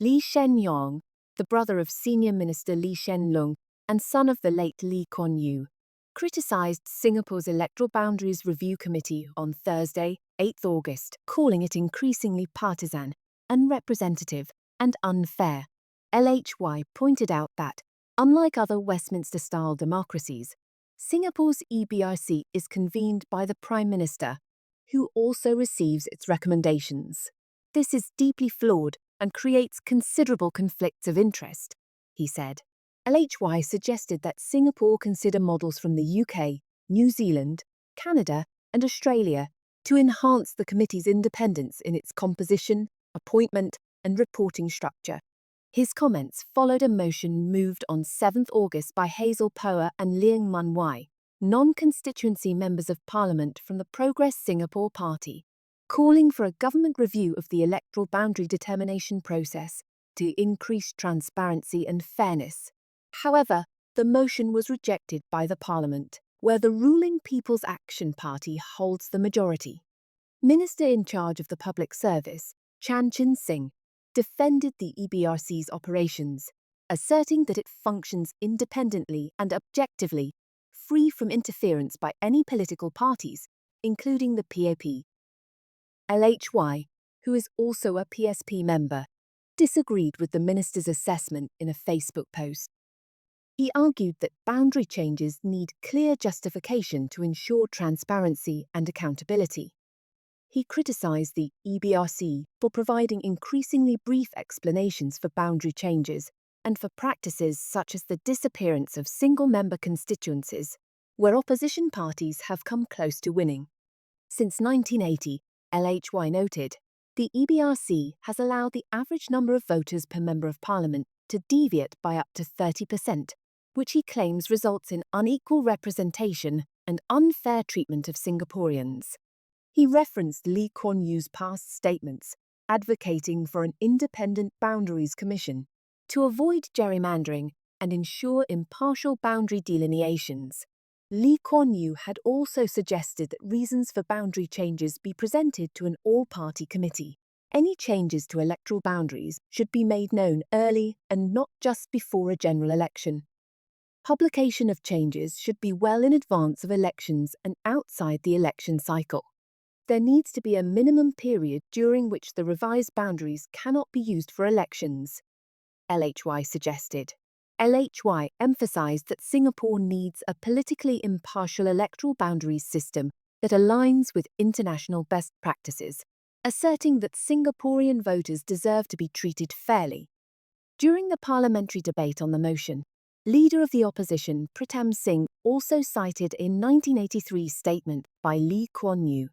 Hsien Yang, the brother of Senior Minister Loong and son of the late Lee Kuan Yew, criticised Singapore's Electoral Boundaries Review Committee on Thursday, 8 August, calling it increasingly partisan, unrepresentative, and unfair. LHY pointed out that, unlike other Westminster-style democracies, Singapore's EBRC is convened by the Prime Minister, who also receives its recommendations. This is deeply flawed and creates considerable conflicts of interest, he said. LHY suggested that Singapore consider models from the UK, New Zealand, Canada, and Australia to enhance the committee's independence in its composition, appointment, and reporting structure. His comments followed a motion moved on 7 August by Hazel and Leong, non-constituency members of Parliament from the Progress Singapore Party, calling for a government review of the electoral boundary determination process to increase transparency and fairness. However, the motion was rejected by the Parliament, where the ruling People's Action Party holds the majority. Minister in charge of the Public Service, Chan Chun Sing, defended the EBRC's operations, asserting that it functions independently and objectively, free from interference by any political parties, including the PAP. LHY, who is also a PSP member, disagreed with the minister's assessment in a Facebook post. He argued that boundary changes need clear justification to ensure transparency and accountability. He criticised the EBRC for providing increasingly brief explanations for boundary changes and for practices such as the disappearance of single-member constituencies, where opposition parties have come close to winning. Since 1980, LHY noted, the EBRC has allowed the average number of voters per Member of Parliament to deviate by up to 30%, which he claims results in unequal representation and unfair treatment of Singaporeans. He referenced Lee Kuan Yew's past statements, advocating for an independent boundaries commission to avoid gerrymandering and ensure impartial boundary delineations. Lee Kuan Yew had also suggested that reasons for boundary changes be presented to an all-party committee. Any changes to electoral boundaries should be made known early and not just before a general election. Publication of changes should be well in advance of elections and outside the election cycle. There needs to be a minimum period during which the revised boundaries cannot be used for elections, LHY suggested. LHY emphasised that Singapore needs a politically impartial electoral boundaries system that aligns with international best practices, asserting that Singaporean voters deserve to be treated fairly. During the parliamentary debate on the motion, Leader of the Opposition Pritam Singh also cited a 1983 statement by Lee Kuan Yew,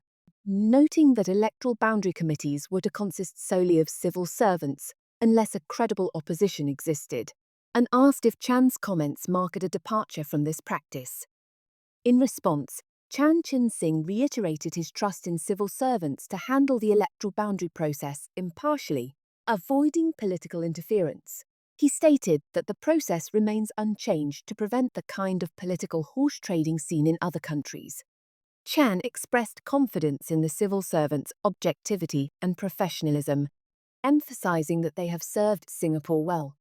noting that electoral boundary committees were to consist solely of civil servants unless a credible opposition existed, and asked if Chan's comments marked a departure from this practice. In response, Chan Chun Sing reiterated his trust in civil servants to handle the electoral boundary process impartially, avoiding political interference. He stated that the process remains unchanged to prevent the kind of political horse trading seen in other countries. Chan expressed confidence in the civil servants' objectivity and professionalism, emphasising that they have served Singapore well.